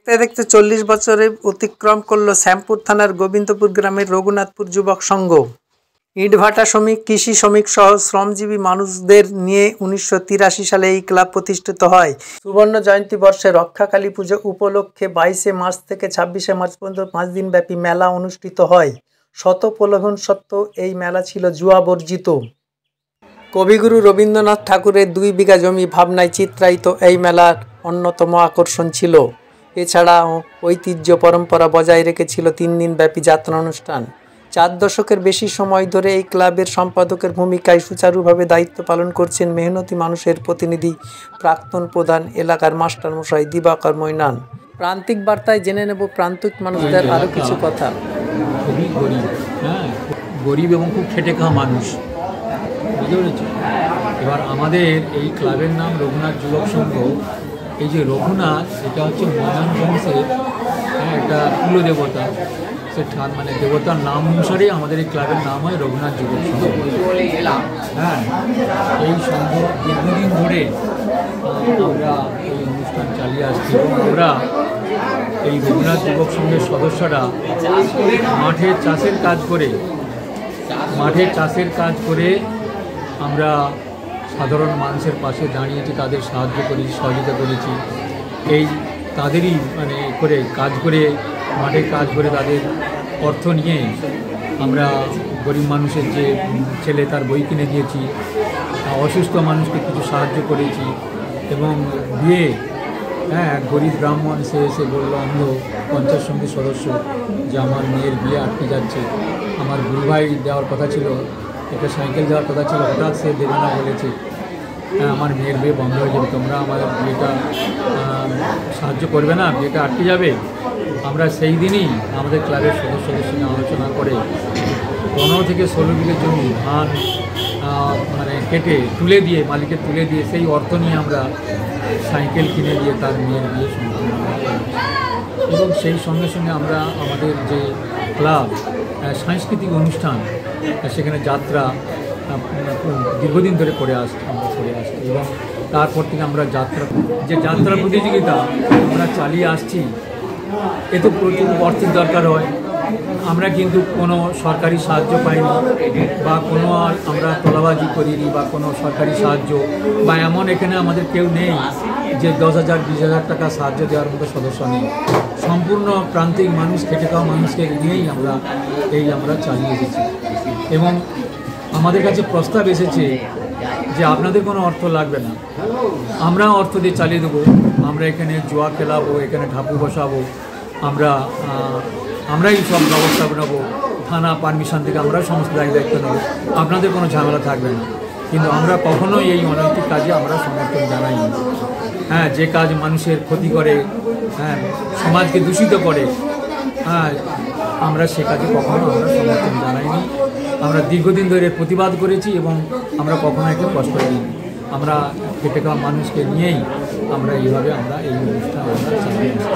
দেখতে দেখতে 40 বছরে অতিক্রম করল শ্যামপুর থানার গোবিন্দপুর গ্রামের রঘুনাথপুর যুবক সংঘ। ইটভাটা শ্রমিক, কৃষি শ্রমিক সহ শ্রমজীবী মানুষদের নিয়ে 1983 সালে এই ক্লাব প্রতিষ্ঠিত হয়। সুবর্ণ জয়ন্তী বর্ষে রক্ষাকালী পুজো উপলক্ষে 22 মার্চ থেকে 26 মার্চ পর্যন্ত 5 দিন ব্যাপী মেলা অনুষ্ঠিত হয়। শত প্রলোভন সত্ত্বেও এই মেলা ছিল জুয়া বর্জিত। কবিগুরু রবীন্দ্রনাথ ঠাকুরের 2 বিঘা জমি ভাবনায় চিত্রায়িত এই মেলার অন্যতম আকর্ষণ ছিল। এছাড়াও ঐতিহ্য পরম্পরা বজায় রেখেছিল 3 দিন ব্যাপী যাত্রা অনুষ্ঠান। 4 দশকের বেশি সময় ধরে এই ক্লাবের সম্পাদকের ভূমিকায় সুচারুভাবে দায়িত্ব পালন করছেন মেহনতি মানুষের প্রতিনিধি প্রাক্তন প্রধান এলাকার মাস্টারমশাই দিবাকর মৈনান। প্রান্তিক বার্তায় জেনে নেব প্রান্তিক মানুষদের আরও কিছু কথা। খুবই গরিব, গরিব এবং খুব খেটে খাওয়া মানুষ, বুঝতে পেরেছি। এবার আমাদের এই ক্লাবের নাম রঘুনাথ যুবক সংঘ। এই যে রঘুনাথ, এটা হচ্ছে মৈনান বংশের একটা কুলদেবতা। সে মানে দেবতার নাম অনুসারে আমাদের এই ক্লাবের নাম হয় রঘুনাথ যুবক সংঘ। এই সংঘ দীর্ঘদিন ধরে আমরা এই অনুষ্ঠান চালিয়ে আসছি এবং আমরা এই রঘুনাথ যুবক সংঘের সদস্যরা মাঠের চাষের কাজ করে আমরা সাধারণ মানুষের পাশে দাঁড়িয়েছি, তাদের সাহায্য করেছি, সহযোগিতা করেছি। এই তাদেরই মাঠে কাজ করে তাদের অর্থ নিয়ে আমরা গরিব মানুষের যে ছেলে তার বই কিনে দিয়েছি, অসুস্থ মানুষকে কিছু সাহায্য করেছি এবং বিয়ে গরিব ব্রাহ্মণ সে এসে বললো, আমরা পঞ্চায়েত সমিতির সদস্য, যে আমার মেয়ের বিয়ে আটকে যাচ্ছে, আমার গুরুভাই দেওয়ার কথা ছিল, একটা সাইকেল দেওয়ার কথা ছিল, হঠাৎ সে দেবে না বলেছে, আমার মেয়ের বিয়ে বন্ধ হয়ে যাবে, তোমরা আমার বিয়েটা সাহায্য করবে না, বিয়েটা আটকে যাবে। আমরা সেই দিনই আমাদের ক্লাবের সদস্যদের সঙ্গে আলোচনা করে 15 থেকে 16 বিঘে জমি ধান কেটে মালিকের তুলে দিয়ে সেই অর্থ নিয়ে আমরা সাইকেল কিনে দিয়ে তার মেয়ের বিয়ে সম্পন্ন করি। এবং সেই সঙ্গে সঙ্গে আমরা আমাদের যে ক্লাব সাংস্কৃতিক অনুষ্ঠান, সেখানে যাত্রা দীর্ঘদিন ধরে করে আসছি এবং তারপর থেকে আমরা যাত্রা প্রতিযোগিতা আমরা চালিয়ে আসছি। এতে প্রচুর অর্থের দরকার হয়। আমরা কিন্তু কোনো সরকারি সাহায্য পাইনি বা কোনো আমরা তোলাবাজি করিনি বা কোনো সরকারি সাহায্য বা এমন এখানে আমাদের কেউ নেই যে 10,000 20,000 টাকা সাহায্য দেওয়ার মতো সদস্য নেই। সম্পূর্ণ প্রান্তিক মানুষ, খেটে খাওয়া মানুষকে নিয়েই আমরা চালিয়ে এসেছি। এবং আমাদের কাছে প্রস্তাব এসেছে যে আপনাদের কোনো অর্থ লাগবে না, আমরা অর্থ দিয়ে চালিয়ে দেবো, আমরা এখানে জুয়া খেলাবো, এখানে ঢাপু বসাবো, আমরাই সব ব্যবস্থা নেবো, থানা পারমিশন থেকে আমরা সমস্ত দায়িত্ব নেবো, আপনাদের কোনো ঝামেলা থাকবে না। কিন্তু আমরা কখনোই এই অনৈতিক কাজে আমরা সমর্থন জানাই না। যে কাজ মানুষের ক্ষতি করে, সমাজকে দূষিত করে, আমরা সে কাজে কখনো আমরা সমর্থন জানাইনি। আমরা দীর্ঘদিন ধরে প্রতিবাদ করেছি এবং আমরা কখনো একটু কষ্ট দিইনি। আমরা খেটে খাওয়া মানুষকে নিয়েই আমরা এইভাবে এই অনুষ্ঠান চালিয়ে আসছি।